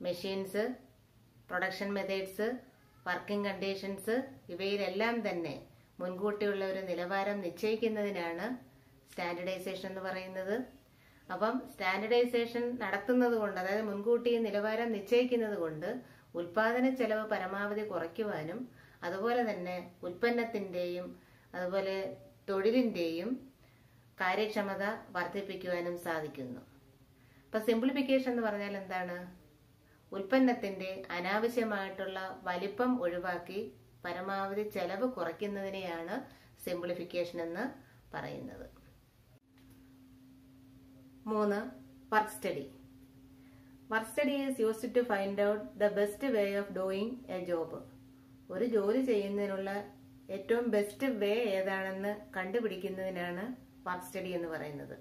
machines, production methods, working conditions ഇവയിലെല്ലാം തന്നെ മുൻകൂട്ടിയുള്ള ഒരു നിലവാരം നിശ്ചയിക്കുന്നതിനാണ് സ്റ്റാൻഡർഡൈസേഷൻ എന്ന് പറയുന്നത്. അപ്പം സ്റ്റാൻഡർഡൈസേഷൻ നടത്തുന്നത് കൊണ്ട്, അതായത് മുൻകൂട്ടി നിലവാരം നിശ്ചയിക്കുന്നത് കൊണ്ട് ഉൽപാദന ചെലവ് പരമാവധി കുറയ്ക്കുവാനും അതുപോലെ തന്നെ ഉൽപ്പന്നത്തിന്റെയും അതുപോലെ തൊഴിലിന്റെയും കാര്യക്ഷമത വർദ്ധിപ്പിക്കുവാനും സാധിക്കുന്നു. അപ്പൊ സിംപ്ലിഫിക്കേഷൻ എന്ന് പറഞ്ഞാൽ എന്താണ്? ഉൽപ്പന്നത്തിന്റെ അനാവശ്യമായിട്ടുള്ള വലിപ്പം ഒഴിവാക്കി പരമാവധി ചെലവ് കുറയ്ക്കുന്നതിനെയാണ് സിംപ്ലിഫിക്കേഷൻ എന്ന് പറയുന്നത്. 3 work study. Work study is used to find out the best way of doing a job. ഒരു ജോലി ചെയ്യുന്നതിനുള്ള ഏറ്റവും ബെസ്റ്റ് വേ ഏതാണെന്ന് കണ്ടുപിടിക്കുന്നതിനാണ് വർക്ക് സ്റ്റഡി എന്ന് പറയുന്നത്.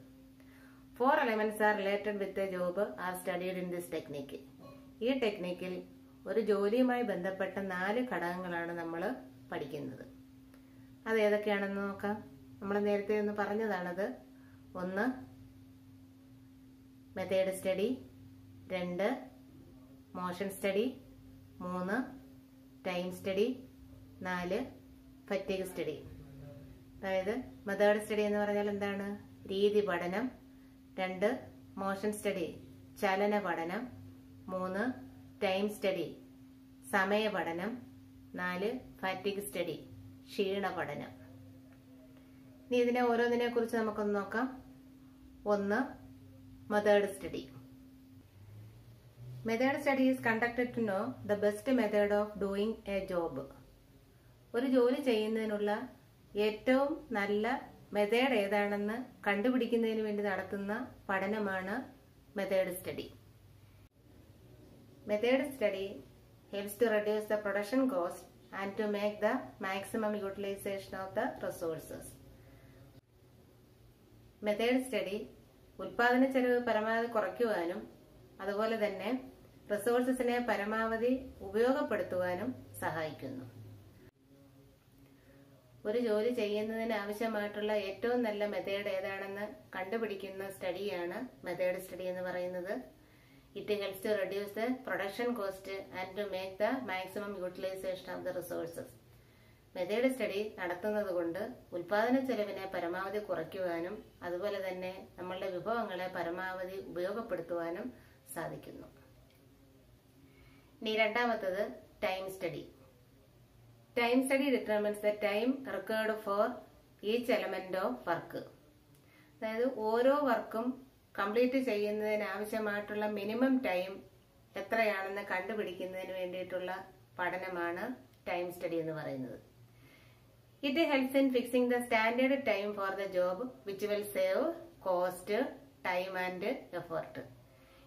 4 elements are related with a job are studied in this technique. ഈ ടെക്നിക്കിൽ ഒരു ജോലിയുമായി ബന്ധപ്പെട്ട 4 ഘടകങ്ങളാണ് നമ്മൾ പഠിക്കുന്നത്. അത് ഏതൊക്കെയാണെന്ന് നോക്കാം. നമ്മൾ നേരത്തെ ഒന്ന് പറഞ്ഞതാണത്. 1 method study, 2 motion study, 3 time study, 4 fatigue study. അതായത് മെത്തേഡ് സ്റ്റഡി എന്ന് പറഞ്ഞാൽ എന്താണ്? രീതി പഠനം. 2 മോഷൻ സ്റ്റഡി ചലന പഠനം. 3 ടൈം സ്റ്റഡി സമയ പഠനം. 4 ഫാറ്റിഗ് സ്റ്റഡി ക്ഷീണ പഠനം. ഇനി ഇതിനെ ഓരോന്നിനെ കുറിച്ച് നമുക്കൊന്ന് നോക്കാം. 1 method study. Method study is conducted to know the best method of doing a job. ഒരു ജോലി ചെയ്യുന്നതിനുള്ള ഏറ്റവും നല്ല മെത്തേഡ് ഏതാണെന്ന് കണ്ടുപിടിക്കുന്നതിന് വേണ്ടി നടത്തുന്ന പഠനമാണ് method study. Method study helps to reduce the production cost and to make the maximum utilization of the resources. Method study ഉൽപാദന ചെലവ് പരമാവധി കുറയ്ക്കുവാനും അതുപോലെ തന്നെ റിസോഴ്സസിനെ പരമാവധി ഉപയോഗപ്പെടുത്തുവാനും സഹായിക്കുന്നു. ഒരു ജോലി ചെയ്യുന്നതിന് ആവശ്യമായിട്ടുള്ള ഏറ്റവും നല്ല മെത്തേഡ് ഏതാണെന്ന് കണ്ടുപിടിക്കുന്ന സ്റ്റഡിയാണ് മെത്തേഡ് സ്റ്റഡി എന്ന് പറയുന്നത്. It helps to reduce the production cost and to make the maximum utilization of the resources. Method study നടത്തുന്നത് കൊണ്ട് ഉൽപാദന ചെലവിനെ പരമാവധി കുറയ്ക്കുവാനും അതുപോലെ തന്നെ നമ്മളുടെ വിഭവങ്ങളെ പരമാവധി ഉപയോഗപ്പെടുത്തുവാനും സാധിക്കുന്നു. ഇനി രണ്ടാമത്തത് time study. Time study determines the time required for each element of work. അതായത് ഓരോ വർക്കും കംപ്ലീറ്റ് ചെയ്യുന്നതിന് ആവശ്യമായിട്ടുള്ള മിനിമം ടൈം എത്രയാണെന്ന് കണ്ടുപിടിക്കുന്നതിന് വേണ്ടിയിട്ടുള്ള പഠനമാണ് ടൈം സ്റ്റഡി എന്ന് പറയുന്നത്. It helps in fixing the standard time for the job which will save cost, time and effort.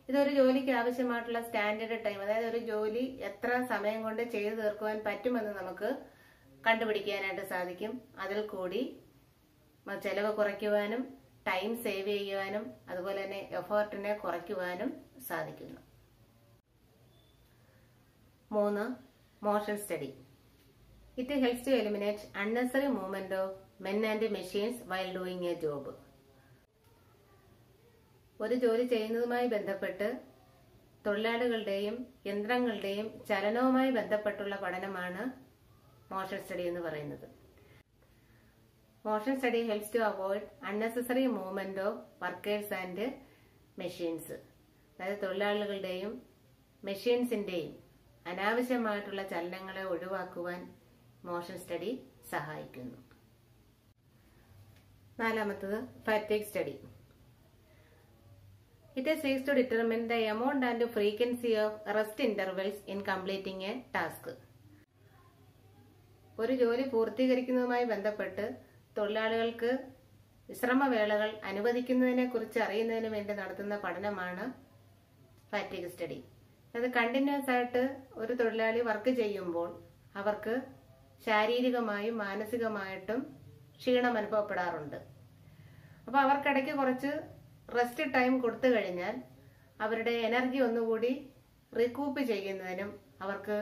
ഇതൊരു ജോലിക്ക് ആവശ്യമായിട്ടുള്ള സ്റ്റാൻഡേർഡ് ടൈം, അതായത് ഒരു ജോലി എത്ര സമയം കൊണ്ട് ചെയ്തു തീർക്കുവാൻ പറ്റുമെന്ന് നമുക്ക് കണ്ടുപിടിക്കാനായിട്ട് സാധിക്കും. അതിൽ കൂടി ചെലവ് കുറയ്ക്കുവാനും ടൈം സേവ് ചെയ്യുവാനും അതുപോലെ തന്നെ എഫേർട്ടിനെ കുറയ്ക്കുവാനും സാധിക്കുന്നു. 3 motion study. It helps to eliminate unnecessary movement of men and machines while doing a job. ഒരു ജോലി ചെയ്യുന്നതുമായി ബന്ധപ്പെട്ട് തൊഴിലാളികളുടെയും യന്ത്രങ്ങളുടെയും ചലനവുമായി ബന്ധപ്പെട്ടുള്ള പഠനമാണ് മോഷൻ സ്റ്റഡി എന്ന് പറയുന്നത്. Motion study helps to avoid unnecessary movement of workers and machines. അതായത് തൊഴിലാളികളുടെയും മെഷീൻസിന്റെയും അനാവശ്യമായിട്ടുള്ള ചലനങ്ങളെ ഒഴിവാക്കുവാൻ മോഷൻ സ്റ്റഡി സഹായിക്കുന്നു. 4 fatigue study. It seeks to determine the amount and frequency of rest intervals in completing a task. ഒരു ജോലി പൂർത്തീകരിക്കുന്നതുമായി ബന്ധപ്പെട്ട് തൊഴിലാളികൾക്ക് വിശ്രമവേളകൾ അനുവദിക്കുന്നതിനെ കുറിച്ച് അറിയുന്നതിന് വേണ്ടി നടത്തുന്ന പഠനമാണ് ഫാറ്റിഗ് സ്റ്റഡി. അത് കണ്ടിന്യൂസ് ആയിട്ട് ഒരു തൊഴിലാളി വർക്ക് ചെയ്യുമ്പോൾ അവർക്ക് ശാരീരികമായും മാനസികമായിട്ടും ക്ഷീണം അനുഭവപ്പെടാറുണ്ട്. അപ്പോൾ അവർക്കിടയ്ക്ക് കുറച്ച് റെസ്റ്റ് ടൈം കൊടുത്തു കഴിഞ്ഞാൽ അവരുടെ എനർജി ഒന്നുകൂടി റിക്കൂപ്പ് ചെയ്യുന്നതിനും അവർക്ക്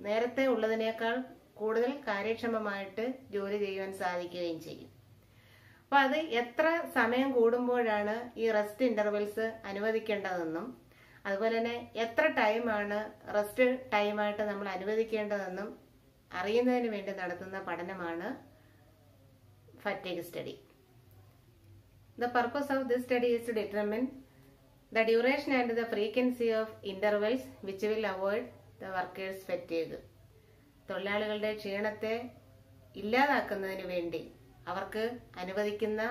നേരത്തെ ഉള്ളതിനേക്കാൾ കൂടുതൽ കാര്യക്ഷമമായിട്ട് ജോലി ചെയ്യുവാൻ സാധിക്കുകയും ചെയ്യും. അപ്പൊ അത് എത്ര സമയം കൂടുമ്പോഴാണ് ഈ റെസ്റ്റ് ഇന്റർവെൽസ് അനുവദിക്കേണ്ടതെന്നും അതുപോലെ തന്നെ എത്ര ടൈമാണ് റെസ്റ്റ് ടൈമായിട്ട് നമ്മൾ അനുവദിക്കേണ്ടതെന്നും അറിയുന്നതിന് വേണ്ടി നടത്തുന്ന പഠനമാണ് fatigue study. The purpose of this study is to determine the duration and the frequency of intervals which will avoid the workers' fatigue. തൊഴിലാളികളുടെ ക്ഷീണത്തെ ഇല്ലാതാക്കുന്നതിന് വേണ്ടി അവർക്ക് അനുവദിക്കുന്ന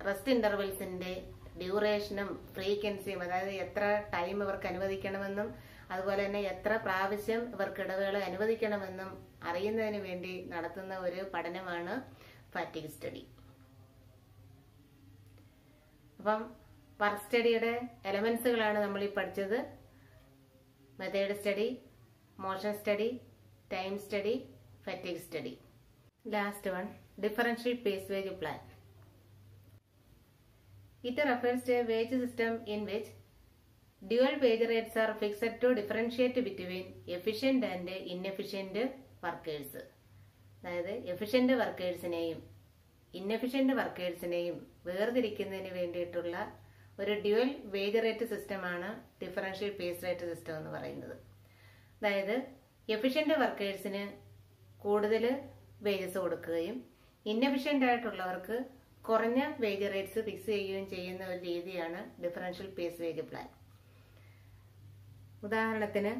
റെസ്റ്റ് ഇന്റർവെൽസിന്റെ ഡ്യൂറേഷനും ഫ്രീക്വൻസിയും, അതായത് എത്ര ടൈം ഇവർക്ക് അനുവദിക്കണമെന്നും അതുപോലെ തന്നെ എത്ര പ്രാവശ്യം ഇവർക്ക് ഇടവേള അനുവദിക്കണമെന്നും അറിയുന്നതിന് വേണ്ടി നടത്തുന്ന ഒരു പഠനമാണ് ഫാറ്റിഗ് സ്റ്റഡി. അപ്പം വർക്ക് സ്റ്റഡിയുടെ എലമെന്റ്സുകളാണ് നമ്മൾ ഈ പഠിച്ചത്. Method study, motion study, time study, fatigue study. Last one, differential pace wage plan. It refers to a wage system in which dual wage rates are fixed to differentiate between efficient and inefficient workers. അതായത് efficient വർക്കേഴ്സിനെയും ഇൻഎഫിഷ്യന്റ് വർക്കേഴ്സിനെയും വേർതിരിക്കുന്നതിന് വേണ്ടിയിട്ടുള്ള ഒരു dual wage rate സിസ്റ്റമാണ് differential pace rate system എന്ന് പറയുന്നത്. അതായത് എഫിഷ്യന്റ് വർക്കേഴ്സിന് കൂടുതൽ വേജസ് കൊടുക്കുകയും ഇന്നെഫിഷ്യന്റ് ആയിട്ടുള്ളവർക്ക് കുറഞ്ഞ വേജ് റേറ്റ്സ് ഫിക്സ് ചെയ്യുകയും ചെയ്യുന്ന ഒരു രീതിയാണ് ഡിഫറൻഷ്യൽ പേസ് വേജ് പ്ലാൻ. ഉദാഹരണത്തിന്,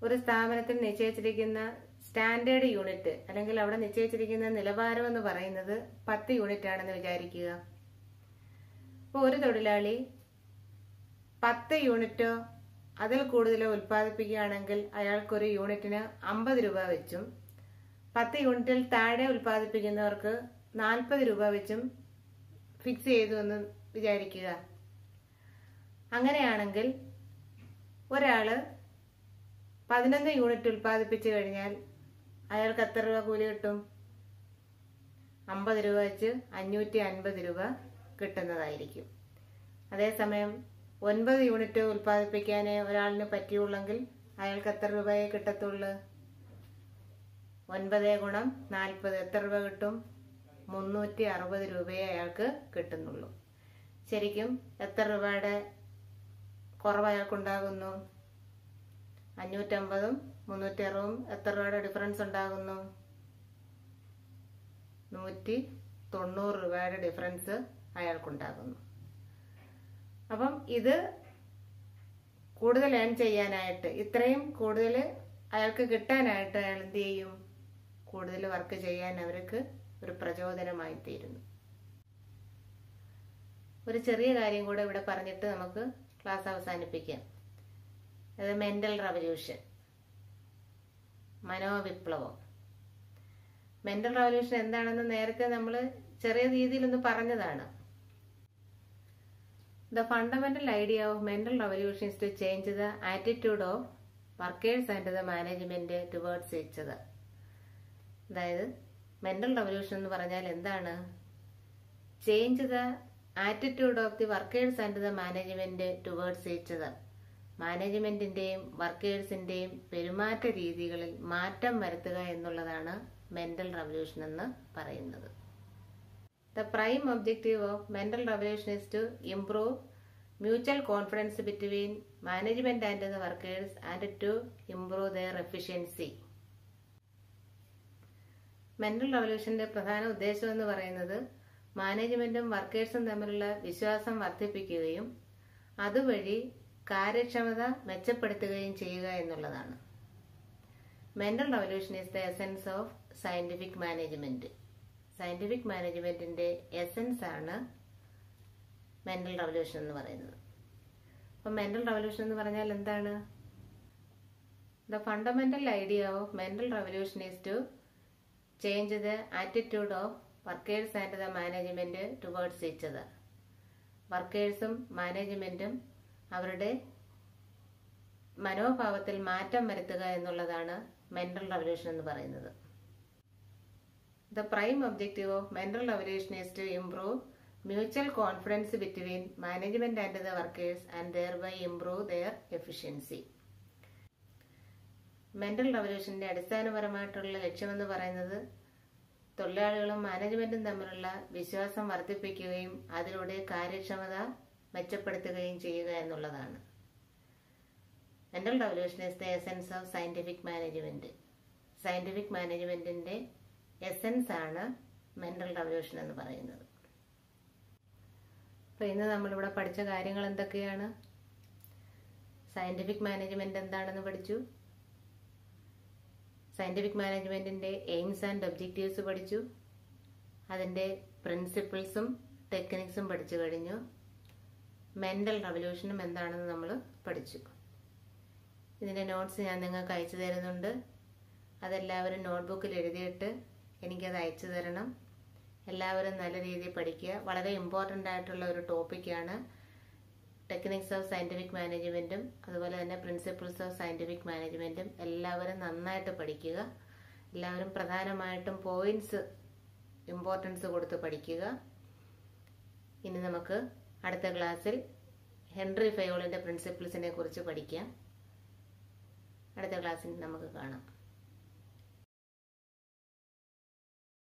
ഒരു സ്ഥാപനത്തിൽ നിശ്ചയിച്ചിരിക്കുന്ന സ്റ്റാൻഡേർഡ് യൂണിറ്റ് അല്ലെങ്കിൽ അവിടെ നിശ്ചയിച്ചിരിക്കുന്ന നിലവാരം എന്ന് പറയുന്നത് 10 യൂണിറ്റ് ആണെന്ന് വിചാരിക്കുക. അപ്പോൾ ഒരു തൊഴിലാളി 10 യൂണിറ്റോ അതിൽ കൂടുതലോ ഉൽപ്പാദിപ്പിക്കുകയാണെങ്കിൽ അയാൾക്കൊരു യൂണിറ്റിന് 50 രൂപ വെച്ചും 10 യൂണിറ്റിൽ താഴെ ഉൽപ്പാദിപ്പിക്കുന്നവർക്ക് 40 രൂപ വെച്ചും ഫിക്സ് ചെയ്തു എന്ന് വിചാരിക്കുക. അങ്ങനെയാണെങ്കിൽ ഒരാള് 11 യൂണിറ്റ് ഉൽപ്പാദിപ്പിച്ചു കഴിഞ്ഞാൽ അയാൾക്ക് എത്ര രൂപ കൂലി കിട്ടും? 50 രൂപ വെച്ച് 550 രൂപ കിട്ടുന്നതായിരിക്കും. അതേസമയം 9 യൂണിറ്റ് ഉൽപ്പാദിപ്പിക്കാനേ ഒരാളിന് പറ്റിയുള്ളെങ്കിൽ അയാൾക്ക് എത്ര രൂപയെ കിട്ടത്തുള്ളൂ? 9 ഗുണം 40 എത്ര രൂപ കിട്ടും? 360 രൂപയെ അയാൾക്ക് കിട്ടുന്നുള്ളൂ. ശരിക്കും എത്ര രൂപയുടെ കുറവ് അയാൾക്കുണ്ടാകുന്നു? 550ഉം 360ഉം എത്ര രൂപയുടെ ഡിഫറൻസ് ഉണ്ടാകുന്നു? 190 രൂപയുടെ ഡിഫറൻസ് അയാൾക്കുണ്ടാകുന്നു. അപ്പം ഇത് കൂടുതൽ ഏൺ ചെയ്യാനായിട്ട്, ഇത്രയും കൂടുതൽ അയാൾക്ക് കിട്ടാനായിട്ട് അയാൾ എന്ത് ചെയ്യും? കൂടുതൽ വർക്ക് ചെയ്യാൻ അവർക്ക് ഒരു പ്രചോദനമായി തീരുന്നു. ഒരു ചെറിയ കാര്യം കൂടെ ഇവിടെ പറഞ്ഞിട്ട് നമുക്ക് ക്ലാസ് അവസാനിപ്പിക്കാം. അത് മെന്റൽ റവല്യൂഷൻ, മനോവിപ്ലവം. മെന്റൽ റവല്യൂഷൻ എന്താണെന്ന് നേരത്തെ നമ്മൾ ചെറിയ രീതിയിലൊന്ന് പറഞ്ഞതാണ്. The fundamental idea of mental revolution is to change the attitude of workers and the management towards each other. അതായത് മെന്റൽ റവല്യൂഷൻ എന്ന് പറഞ്ഞാൽ എന്താണ്? Change the attitude of the workers and the management towards each other. മാനേജ്മെന്റിന്റെയും വർക്കേഴ്സിന്റെയും പെരുമാറ്റ രീതികളിൽ മാറ്റം വരുത്തുക എന്നുള്ളതാണ് മെന്റൽ റവല്യൂഷൻ എന്ന് പറയുന്നത്. The prime objective of mental revolution is to improve mutual confidence between management and the workers and to improve their efficiency. Mental റവല്യൂഷന്റെ പ്രധാന ഉദ്ദേശം എന്ന് പറയുന്നത് മാനേജ്മെന്റും വർക്കേഴ്സും തമ്മിലുള്ള വിശ്വാസം വർദ്ധിപ്പിക്കുകയും അതുവഴി കാര്യക്ഷമത മെച്ചപ്പെടുത്തുകയും ചെയ്യുക എന്നുള്ളതാണ്. Mental revolution is the essence of scientific management. Scientific മാനേജ്മെന്റിന്റെ എസൻസ് ആണ് മെന്റൽ റവല്യൂഷൻ എന്ന് പറയുന്നത്. അപ്പം മെന്റൽ റവല്യൂഷൻ എന്ന് പറഞ്ഞാൽ എന്താണ്? The fundamental idea of mental revolution is to change the attitude of workers and the management towards each other. വർക്കേഴ്സും മാനേജ്മെന്റും അവരുടെ മനോഭാവത്തിൽ മാറ്റം വരുത്തുക എന്നുള്ളതാണ് മെന്റൽ റവല്യൂഷൻ എന്ന് പറയുന്നത്. The prime objective of mental revolution is to improve mutual confidence between management and the workers and thereby improve their efficiency. Mental റവല്യൂഷന്റെ അടിസ്ഥാനപരമായിട്ടുള്ള ലക്ഷ്യമെന്ന് പറയുന്നത് തൊഴിലാളികളും മാനേജ്മെന്റും തമ്മിലുള്ള വിശ്വാസം വർദ്ധിപ്പിക്കുകയും അതിലൂടെ കാര്യക്ഷമത മെച്ചപ്പെടുത്തുകയും ചെയ്യുക എന്നുള്ളതാണ്. Mental revolution is the essence of scientific management. Scientific മാനേജ്മെന്റിന്റെ എസൻസ് ആണ് മെന്റൽ റവല്യൂഷൻ എന്ന് പറയുന്നത്. അപ്പൊ ഇന്ന് നമ്മളിവിടെ പഠിച്ച കാര്യങ്ങൾ എന്തൊക്കെയാണ്? സയന്റിഫിക് മാനേജ്മെന്റ് എന്താണെന്ന് പഠിച്ചു. സയന്റിഫിക് മാനേജ്മെന്റിന്റെ എയിംസ് ആൻഡ് ഒബ്ജക്റ്റീവ്സ് പഠിച്ചു. അതിന്റെ പ്രിൻസിപ്പിൾസും ടെക്നിക്സും പഠിച്ചു കഴിഞ്ഞു. മെന്റൽ റവല്യൂഷനും എന്താണെന്ന് നമ്മൾ പഠിച്ചു. ഇതിന്റെ നോട്ട്സ് ഞാൻ നിങ്ങൾക്ക് അയച്ചു തരുന്നുണ്ട്. അതെല്ലാവരും നോട്ട്ബുക്കിൽ എഴുതിയിട്ട് എനിക്കത് അയച്ചു തരണം. എല്ലാവരും നല്ല രീതിയിൽ പഠിക്കുക. വളരെ ഇമ്പോർട്ടൻ്റ് ആയിട്ടുള്ള ഒരു ടോപ്പിക്കാണ് ടെക്നിക്സ് ഓഫ് സയന്റിഫിക് മാനേജ്മെന്റും അതുപോലെ തന്നെ പ്രിൻസിപ്പിൾസ് ഓഫ് സയന്റിഫിക് മാനേജ്മെന്റും എല്ലാവരും നന്നായിട്ട് പഠിക്കുക. എല്ലാവരും പ്രധാനമായിട്ടും പോയിന്റ്സ് ഇമ്പോർട്ടൻസ് കൊടുത്ത് പഠിക്കുക. ഇനി നമുക്ക് അടുത്ത ക്ലാസ്സിൽ ഹെൻറി ഫയോളിന്റെ പ്രിൻസിപ്പിൾസിനെ കുറിച്ച് പഠിക്കാം. അടുത്ത ക്ലാസ്സിൽ നമുക്ക് കാണാം.